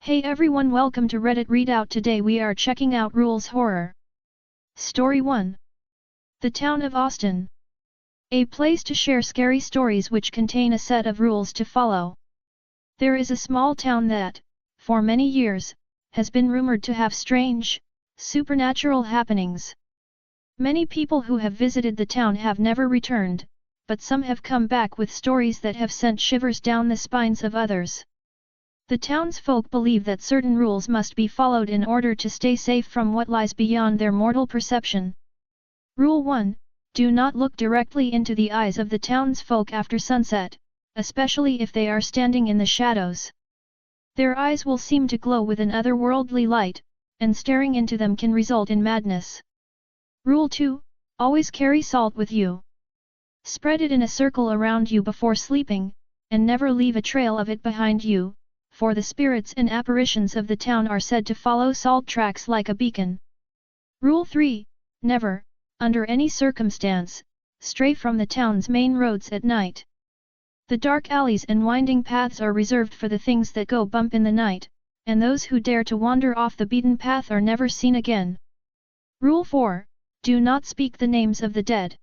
Hey everyone, welcome to Reddit Readout. Today we are checking out Rules Horror. Story 1. The Town of Austin. A place to share scary stories which contain a set of rules to follow. There is a small town that, for many years, has been rumored to have strange, supernatural happenings. Many people who have visited the town have never returned, but some have come back with stories that have sent shivers down the spines of others. The townsfolk believe that certain rules must be followed in order to stay safe from what lies beyond their mortal perception. Rule 1. Do not look directly into the eyes of the townsfolk after sunset, especially if they are standing in the shadows. Their eyes will seem to glow with an otherworldly light, and staring into them can result in madness. Rule 2. Always carry salt with you. Spread it in a circle around you before sleeping, and never leave a trail of it behind you, for the spirits and apparitions of the town are said to follow salt tracks like a beacon. Rule 3. Never, under any circumstance, stray from the town's main roads at night. The dark alleys and winding paths are reserved for the things that go bump in the night, and those who dare to wander off the beaten path are never seen again. Rule 4. Do not speak the names of the dead.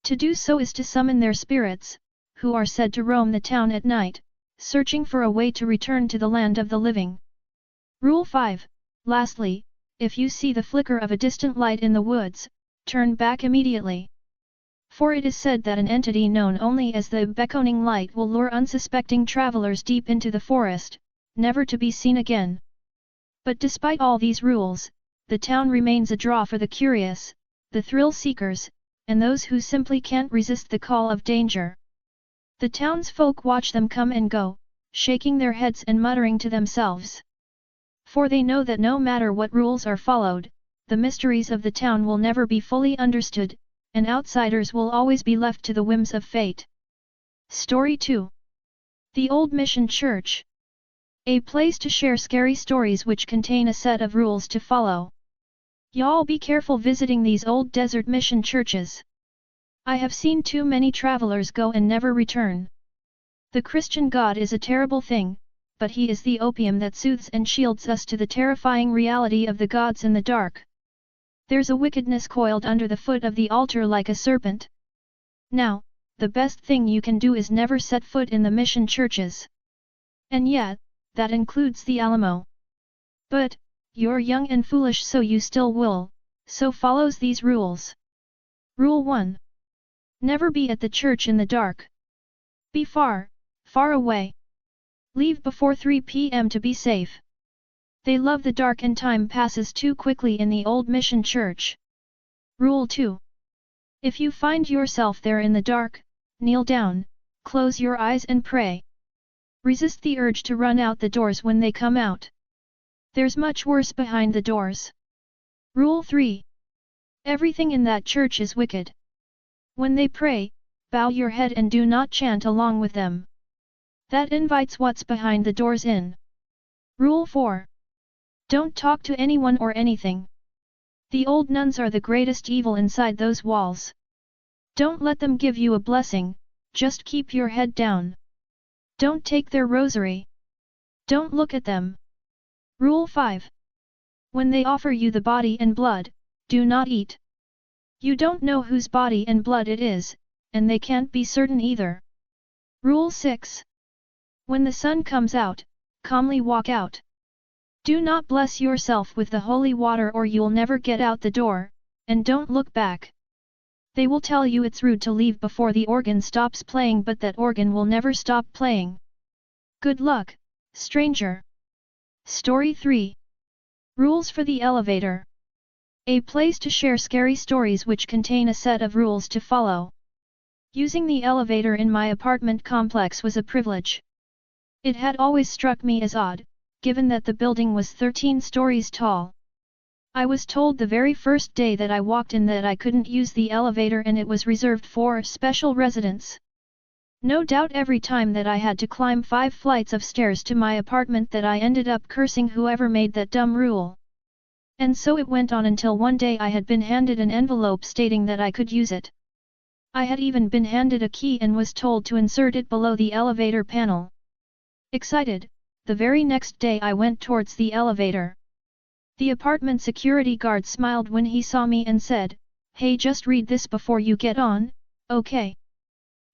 To do so is to summon their spirits, who are said to roam the town at night, searching for a way to return to the land of the living. Rule 5. Lastly, if you see the flicker of a distant light in the woods, turn back immediately. For it is said that an entity known only as the beckoning light will lure unsuspecting travelers deep into the forest, never to be seen again. But despite all these rules, the town remains a draw for the curious, the thrill seekers, and those who simply can't resist the call of danger. The townsfolk watch them come and go, shaking their heads and muttering to themselves. For they know that no matter what rules are followed, the mysteries of the town will never be fully understood, and outsiders will always be left to the whims of fate. Story 2. The Old Mission Church. A place to share scary stories which contain a set of rules to follow. Y'all be careful visiting these old desert mission churches. I have seen too many travelers go and never return. The Christian God is a terrible thing, but he is the opium that soothes and shields us to the terrifying reality of the gods in the dark. There's a wickedness coiled under the foot of the altar like a serpent. Now, the best thing you can do is never set foot in the mission churches. And yet, that includes the Alamo. But, you're young and foolish, so you still will, so follows these rules. Rule 1. Never be at the church in the dark. Be far, far away. Leave before 3 p.m. to be safe. They love the dark and time passes too quickly in the old mission church. Rule 2. If you find yourself there in the dark, kneel down, close your eyes and pray. Resist the urge to run out the doors when they come out. There's much worse behind the doors. Rule 3. Everything in that church is wicked. When they pray, bow your head and do not chant along with them. That invites what's behind the doors in. Rule 4. Don't talk to anyone or anything. The old nuns are the greatest evil inside those walls. Don't let them give you a blessing, just keep your head down. Don't take their rosary. Don't look at them. Rule 5. When they offer you the body and blood, do not eat. You don't know whose body and blood it is, and they can't be certain either. Rule 6. When the sun comes out, calmly walk out. Do not bless yourself with the holy water or you'll never get out the door, and don't look back. They will tell you it's rude to leave before the organ stops playing, but that organ will never stop playing. Good luck, stranger. Story 3. Rules for the elevator. A place to share scary stories which contain a set of rules to follow. Using the elevator in my apartment complex was a privilege. It had always struck me as odd, given that the building was 13 stories tall. I was told the very first day that I walked in that I couldn't use the elevator and it was reserved for special residents. No doubt every time that I had to climb 5 flights of stairs to my apartment that I ended up cursing whoever made that dumb rule. And so it went on until one day I had been handed an envelope stating that I could use it. I had even been handed a key and was told to insert it below the elevator panel. Excited, the very next day I went towards the elevator. The apartment security guard smiled when he saw me and said, "Hey, just read this before you get on, okay?"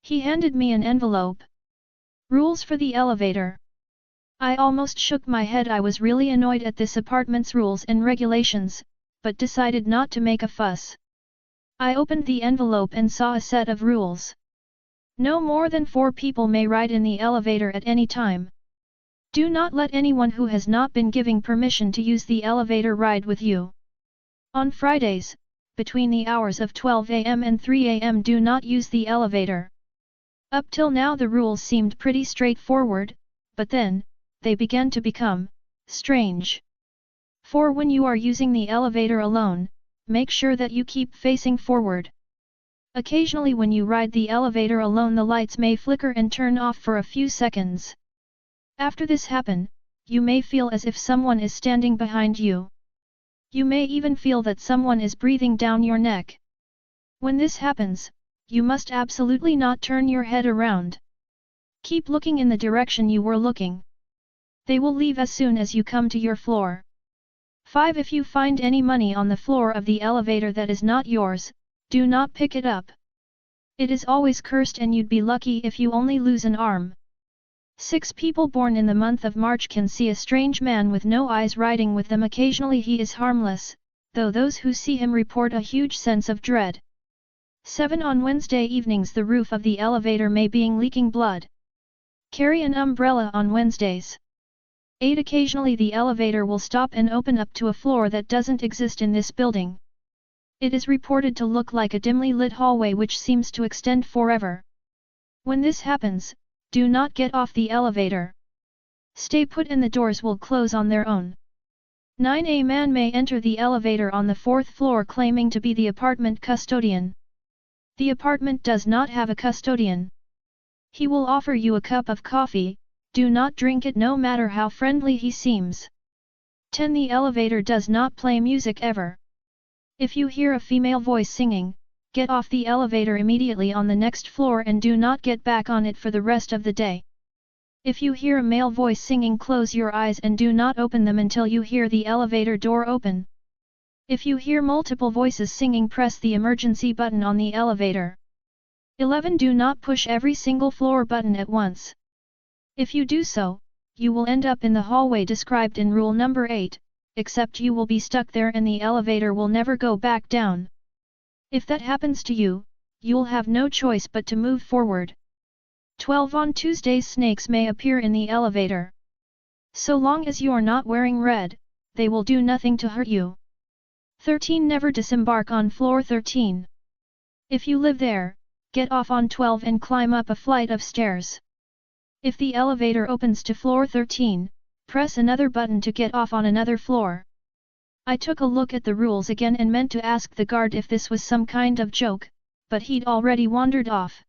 He handed me an envelope. Rules for the elevator. I almost shook my head. I was really annoyed at this apartment's rules and regulations, but decided not to make a fuss. I opened the envelope and saw a set of rules. No more than 4 people may ride in the elevator at any time. Do not let anyone who has not been given permission to use the elevator ride with you. On Fridays, between the hours of 12 am and 3 am, do not use the elevator. Up till now the rules seemed pretty straightforward, but then, they began to become strange. For when you are using the elevator alone, make sure that you keep facing forward. Occasionally when you ride the elevator alone, the lights may flicker and turn off for a few seconds. After this happen, you may feel as if someone is standing behind you. You may even feel that someone is breathing down your neck. When this happens, you must absolutely not turn your head around. Keep looking in the direction you were looking. They will leave as soon as you come to your floor. 5. If you find any money on the floor of the elevator that is not yours, do not pick it up. It is always cursed and you'd be lucky if you only lose an arm. 6. People born in the month of March can see a strange man with no eyes riding with them. Occasionally he is harmless, though those who see him report a huge sense of dread. 7. On Wednesday evenings the roof of the elevator may be leaking blood. Carry an umbrella on Wednesdays. 8. Occasionally the elevator will stop and open up to a floor that doesn't exist in this building. It is reported to look like a dimly lit hallway which seems to extend forever. When this happens, do not get off the elevator. Stay put and the doors will close on their own. 9. A man may enter the elevator on the 4th floor claiming to be the apartment custodian. The apartment does not have a custodian. He will offer you a cup of coffee. Do not drink it no matter how friendly he seems. 10. The elevator does not play music ever. If you hear a female voice singing, get off the elevator immediately on the next floor and do not get back on it for the rest of the day. If you hear a male voice singing, close your eyes and do not open them until you hear the elevator door open. If you hear multiple voices singing, press the emergency button on the elevator. 11. Do not push every single floor button at once. If you do so, you will end up in the hallway described in rule number 8, except you will be stuck there and the elevator will never go back down. If that happens to you, you'll have no choice but to move forward. 12. On Tuesdays snakes may appear in the elevator. So long as you are not wearing red, they will do nothing to hurt you. 13. Never disembark on floor 13. If you live there, get off on 12 and climb up a flight of stairs. If the elevator opens to floor 13, press another button to get off on another floor. I took a look at the rules again and meant to ask the guard if this was some kind of joke, but he'd already wandered off.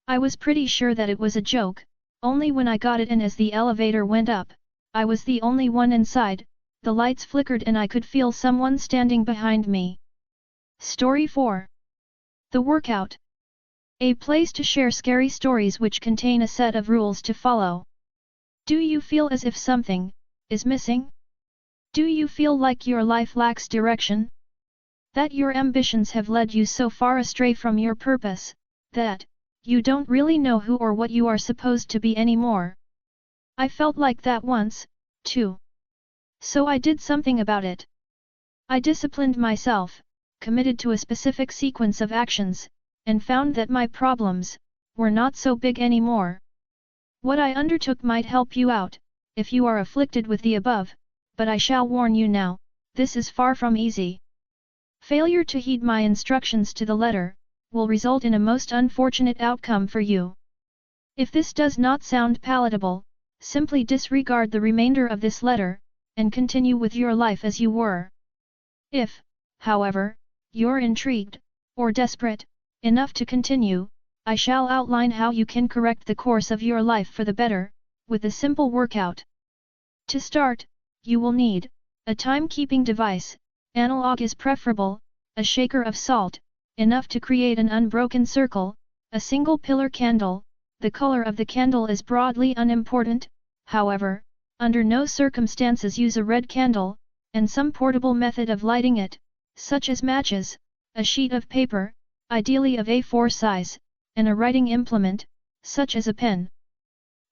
I was pretty sure that it was a joke, only when I got it in as the elevator went up, I was the only one inside, the lights flickered and I could feel someone standing behind me. Story 4. The Workout. A place to share scary stories which contain a set of rules to follow. Do you feel as if something is missing? Do you feel like your life lacks direction? That your ambitions have led you so far astray from your purpose, that you don't really know who or what you are supposed to be anymore? I felt like that once, too. So I did something about it. I disciplined myself, committed to a specific sequence of actions, and found that my problems were not so big anymore. What I undertook might help you out, if you are afflicted with the above, but I shall warn you now, this is far from easy. Failure to heed my instructions to the letter will result in a most unfortunate outcome for you. If this does not sound palatable, simply disregard the remainder of this letter, and continue with your life as you were. If, however, you're intrigued, or desperate enough to continue, I shall outline how you can correct the course of your life for the better, with a simple workout. To start, you will need a timekeeping device, analog is preferable, a shaker of salt, enough to create an unbroken circle, a single pillar candle. The color of the candle is broadly unimportant, however, Under no circumstances use a red candle, and some portable method of lighting it, such as matches, a sheet of paper, ideally of A4 size, and a writing implement, such as a pen.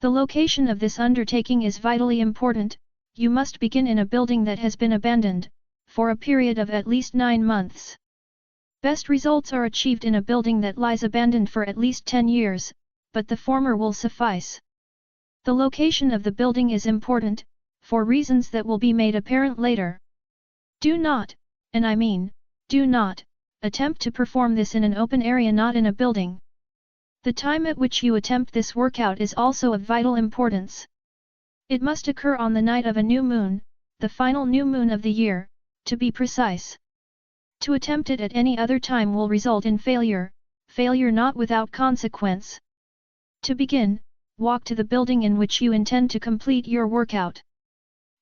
The location of this undertaking is vitally important. You must begin in a building that has been abandoned, for a period of at least 9 months. Best results are achieved in a building that lies abandoned for at least 10 years, but the former will suffice. The location of the building is important, for reasons that will be made apparent later. Do not, and I mean, do not, attempt to perform this in an open area, not in a building. The time at which you attempt this workout is also of vital importance. It must occur on the night of a new moon, the final new moon of the year, to be precise. To attempt it at any other time will result in failure not without consequence. To begin, walk to the building in which you intend to complete your workout.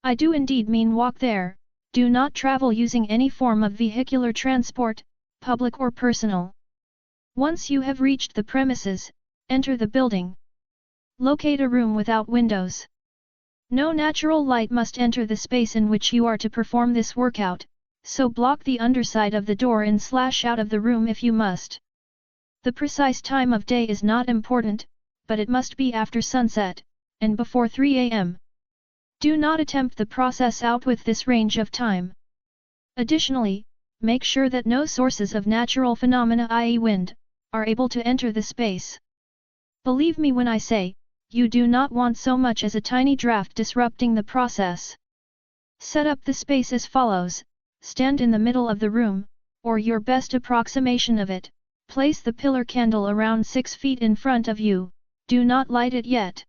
I do indeed mean walk there, do not travel using any form of vehicular transport, public or personal. Once you have reached the premises, enter the building. Locate a room without windows. No natural light must enter the space in which you are to perform this workout, so block the underside of the door and slash out of the room if you must. The precise time of day is not important, but it must be after sunset, and before 3 a.m. Do not attempt the process out with this range of time. Additionally, make sure that no sources of natural phenomena, i.e. wind, are able to enter the space. Believe me when I say, you do not want so much as a tiny draft disrupting the process. Set up the space as follows: stand in the middle of the room, or your best approximation of it, place the pillar candle around 6 feet in front of you, do not light it yet.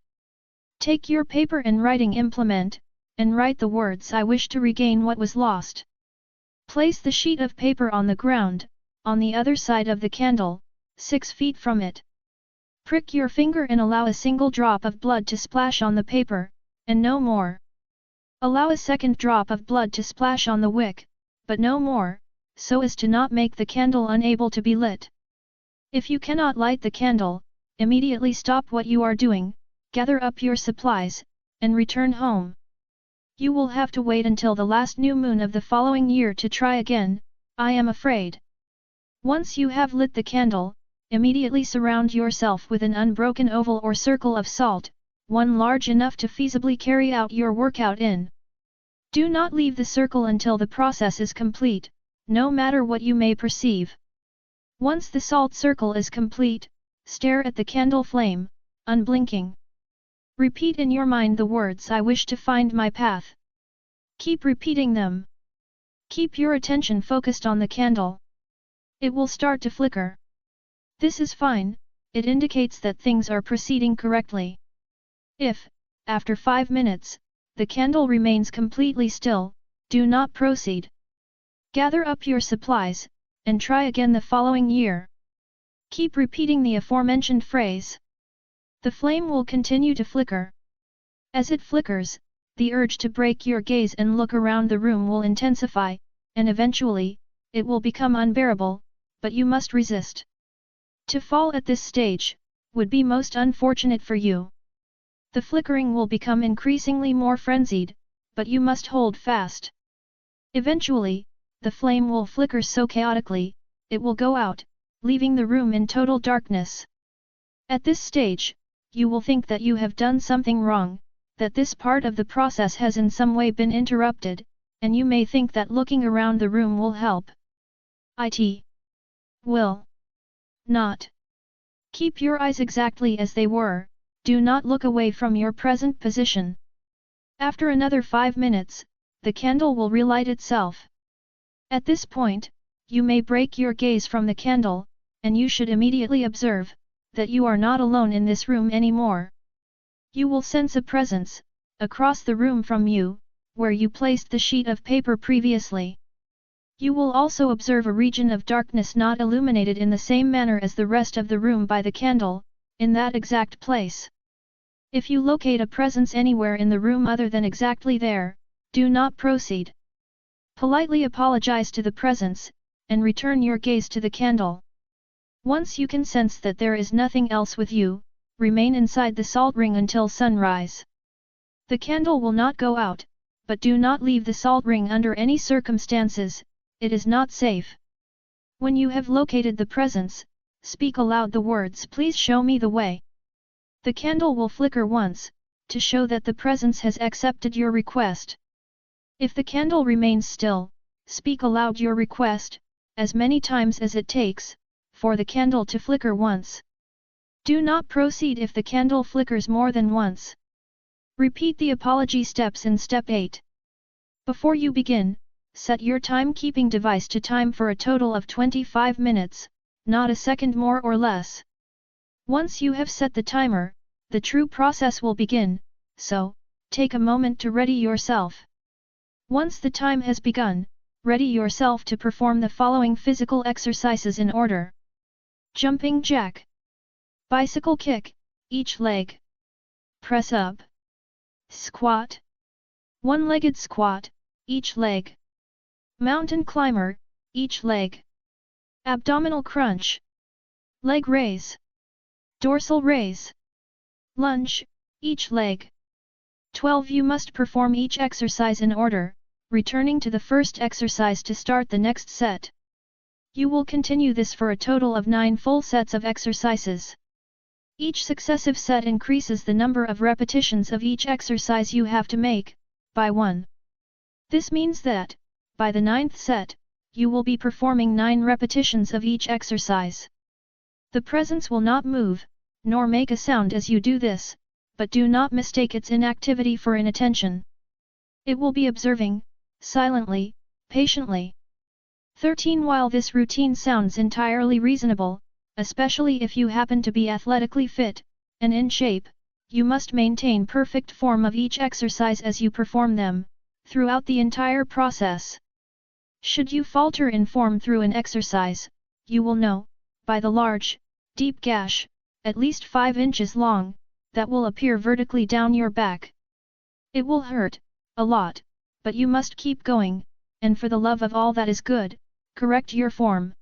Take your paper and writing implement, and write the words "I wish to regain what was lost." Place the sheet of paper on the ground, on the other side of the candle, 6 feet from it. Prick your finger and allow a single drop of blood to splash on the paper, and no more. Allow a second drop of blood to splash on the wick, but no more, so as to not make the candle unable to be lit. If you cannot light the candle, immediately stop what you are doing, gather up your supplies, and return home. You will have to wait until the last new moon of the following year to try again, I am afraid. Once you have lit the candle, immediately surround yourself with an unbroken oval or circle of salt, one large enough to feasibly carry out your workout in. Do not leave the circle until the process is complete, no matter what you may perceive. Once the salt circle is complete, stare at the candle flame, unblinking. Repeat in your mind the words "I wish to find my path." Keep repeating them. Keep your attention focused on the candle. It will start to flicker. This is fine, it indicates that things are proceeding correctly. If, after 5 minutes, the candle remains completely still, do not proceed. Gather up your supplies, and try again the following year. Keep repeating the aforementioned phrase. The flame will continue to flicker. As it flickers, the urge to break your gaze and look around the room will intensify, and eventually, it will become unbearable, but you must resist. To fall at this stage, would be most unfortunate for you. The flickering will become increasingly more frenzied, but you must hold fast. Eventually, the flame will flicker so chaotically, it will go out, leaving the room in total darkness. At this stage, you will think that you have done something wrong, that this part of the process has in some way been interrupted, and you may think that looking around the room will help. It will not. Keep your eyes exactly as they were, do not look away from your present position. After another 5 minutes, the candle will relight itself. At this point, you may break your gaze from the candle, and you should immediately observe that you are not alone in this room anymore. You will sense a presence, across the room from you, where you placed the sheet of paper previously. You will also observe a region of darkness not illuminated in the same manner as the rest of the room by the candle, in that exact place. If you locate a presence anywhere in the room other than exactly there, do not proceed. Politely apologize to the presence, and return your gaze to the candle. Once you can sense that there is nothing else with you, remain inside the salt ring until sunrise. The candle will not go out, but do not leave the salt ring under any circumstances, it is not safe. When you have located the presence, speak aloud the words "Please show me the way." The candle will flicker once, to show that the presence has accepted your request. If the candle remains still, speak aloud your request, as many times as it takes, for the candle to flicker once. Do not proceed if the candle flickers more than once. Repeat the apology steps in step 8. Before you begin, set your timekeeping device to time for a total of 25 minutes, not a second more or less. Once you have set the timer, the true process will begin, so, take a moment to ready yourself. Once the time has begun, ready yourself to perform the following physical exercises in order. Jumping jack. Bicycle kick, each leg. Press up. Squat. One-legged squat, each leg. Mountain climber, each leg. Abdominal crunch. Leg raise. Dorsal raise. Lunge, each leg. 12. You must perform each exercise in order, returning to the first exercise to start the next set. You will continue this for a total of 9 full sets of exercises. Each successive set increases the number of repetitions of each exercise you have to make, by 1. This means that, by the 9th set, you will be performing 9 repetitions of each exercise. The presence will not move, nor make a sound as you do this, but do not mistake its inactivity for inattention. It will be observing, silently, patiently. 13. While this routine sounds entirely reasonable, especially if you happen to be athletically fit, and in shape, you must maintain perfect form of each exercise as you perform them, throughout the entire process. Should you falter in form through an exercise, you will know, by the large, deep gash, at least 5 inches long, that will appear vertically down your back. It will hurt, a lot, but you must keep going, and for the love of all that is good, correct your form.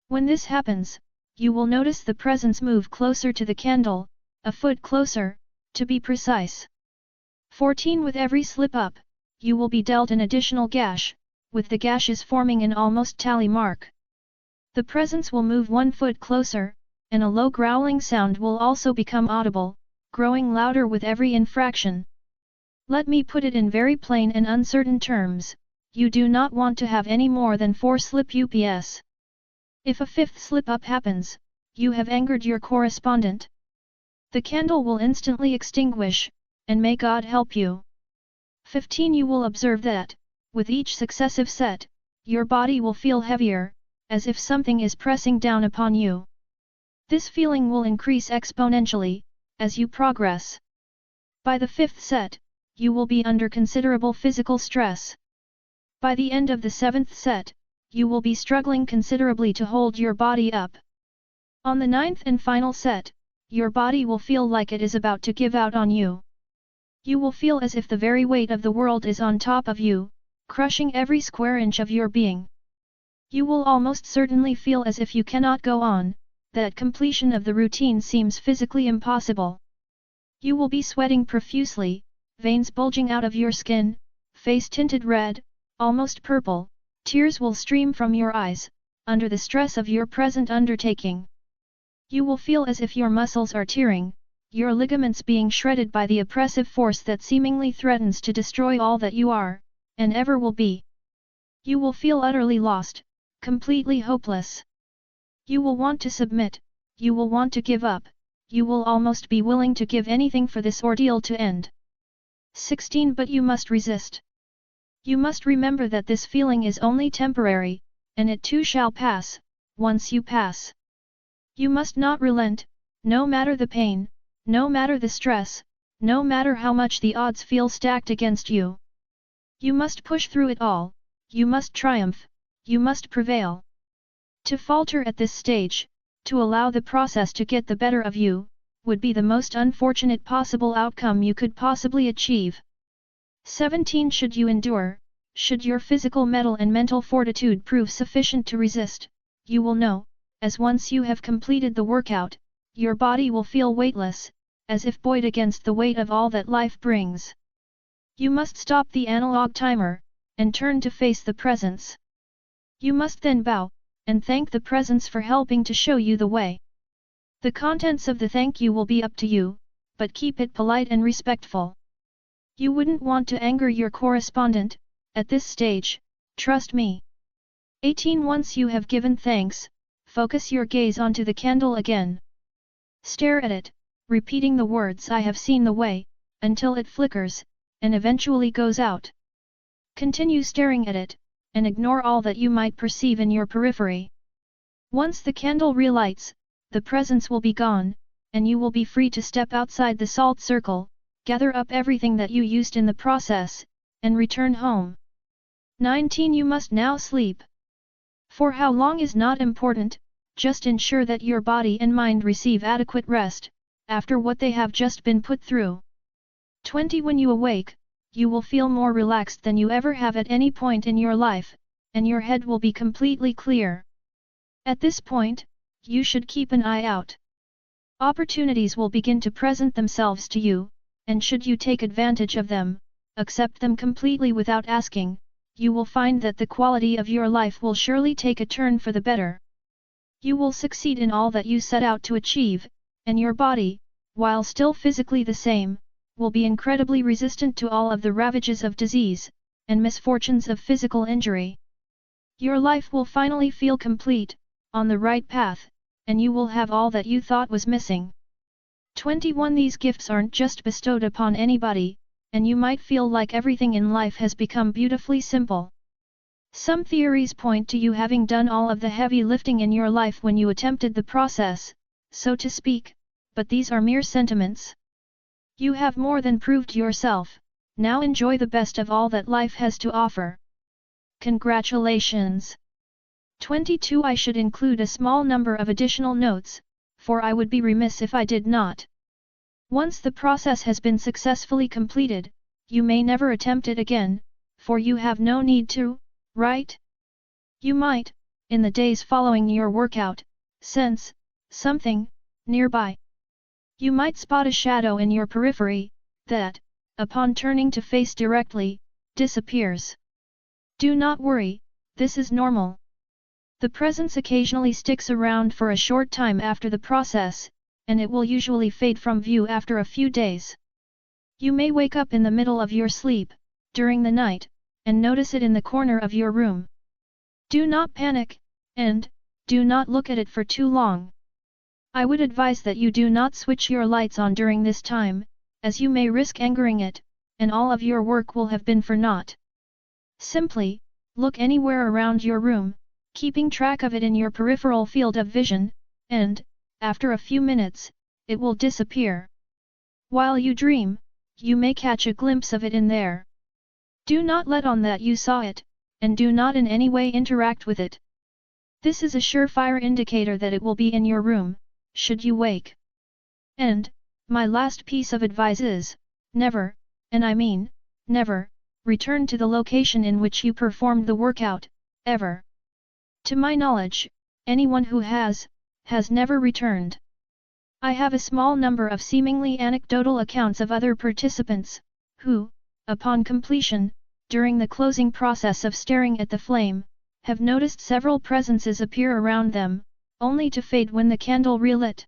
When this happens, you will notice the presence move closer to the candle, a foot closer, to be precise. 14. With every slip-up, you will be dealt an additional gash, with the gashes forming an almost tally mark. The presence will move 1 foot closer, and a low growling sound will also become audible, growing louder with every infraction. Let me put it in very plain and uncertain terms, you do not want to have any more than 4 slip-ups. If a 5th slip-up happens, you have angered your correspondent. The candle will instantly extinguish, and may God help you. 15. You will observe that, with each successive set, your body will feel heavier, as if something is pressing down upon you. This feeling will increase exponentially, as you progress. By the 5th set, you will be under considerable physical stress. By the end of the 7th set, you will be struggling considerably to hold your body up. On the 9th and final set, your body will feel like it is about to give out on you. You will feel as if the very weight of the world is on top of you, crushing every square inch of your being. You will almost certainly feel as if you cannot go on, that completion of the routine seems physically impossible. You will be sweating profusely, veins bulging out of your skin, face tinted red, almost purple, tears will stream from your eyes, under the stress of your present undertaking. You will feel as if your muscles are tearing, your ligaments being shredded by the oppressive force that seemingly threatens to destroy all that you are, and ever will be. You will feel utterly lost, completely hopeless. You will want to submit, you will want to give up, you will almost be willing to give anything for this ordeal to end. 16. But you must resist. You must remember that this feeling is only temporary, and it too shall pass, once you pass. You must not relent, no matter the pain, no matter the stress, no matter how much the odds feel stacked against you. You must push through it all, you must triumph, you must prevail. To falter at this stage, to allow the process to get the better of you, would be the most unfortunate possible outcome you could possibly achieve. 17. Should you endure, should your physical mettle and mental fortitude prove sufficient to resist, you will know, as once you have completed the workout, your body will feel weightless, as if buoyed against the weight of all that life brings. You must stop the analog timer, and turn to face the presence. You must then bow, and thank the presence for helping to show you the way. The contents of the thank you will be up to you, but keep it polite and respectful. You wouldn't want to anger your correspondent, at this stage, trust me. 18. Once you have given thanks, focus your gaze onto the candle again. Stare at it, repeating the words "I have seen the way," until it flickers, and eventually goes out. Continue staring at it, and ignore all that you might perceive in your periphery. Once the candle relights, the presence will be gone, and you will be free to step outside the salt circle, gather up everything that you used in the process, and return home. 19. You must now sleep. For how long is not important, just ensure that your body and mind receive adequate rest, after what they have just been put through. 20. When you awake, you will feel more relaxed than you ever have at any point in your life, and your head will be completely clear. At this point, you should keep an eye out. Opportunities will begin to present themselves to you, and should you take advantage of them, accept them completely without asking, you will find that the quality of your life will surely take a turn for the better. You will succeed in all that you set out to achieve, and your body, while still physically the same, will be incredibly resistant to all of the ravages of disease, and misfortunes of physical injury. Your life will finally feel complete, on the right path, and you will have all that you thought was missing. 21. These gifts aren't just bestowed upon anybody, and you might feel like everything in life has become beautifully simple. Some theories point to you having done all of the heavy lifting in your life when you attempted the process, so to speak, but these are mere sentiments. You have more than proved yourself, now enjoy the best of all that life has to offer. Congratulations! 22. I should include a small number of additional notes, for I would be remiss if I did not. Once the process has been successfully completed, you may never attempt it again, for you have no need to, right? You might, in the days following your workout, sense something nearby. You might spot a shadow in your periphery that, upon turning to face directly, disappears. Do not worry, this is normal. The presence occasionally sticks around for a short time after the process, and it will usually fade from view after a few days. You may wake up in the middle of your sleep, during the night, and notice it in the corner of your room. Do not panic, and do not look at it for too long. I would advise that you do not switch your lights on during this time, as you may risk angering it, and all of your work will have been for naught. Simply, look anywhere around your room, keeping track of it in your peripheral field of vision, and, after a few minutes, it will disappear. While you dream, you may catch a glimpse of it in there. Do not let on that you saw it, and do not in any way interact with it. This is a surefire indicator that it will be in your room, should you wake. And, my last piece of advice is, never, and I mean, never, return to the location in which you performed the workout, ever. To my knowledge, anyone who has never returned. I have a small number of seemingly anecdotal accounts of other participants, who, upon completion, during the closing process of staring at the flame, have noticed several presences appear around them, only to fade when the candle relit.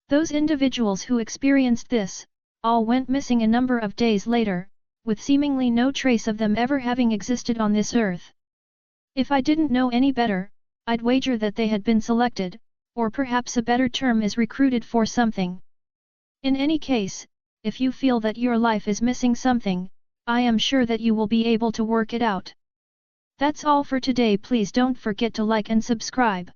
Those individuals who experienced this, all went missing a number of days later, with seemingly no trace of them ever having existed on this earth. If I didn't know any better, I'd wager that they had been selected, or perhaps a better term is recruited for something. In any case, if you feel that your life is missing something, I am sure that you will be able to work it out. That's all for today. Please don't forget to like and subscribe.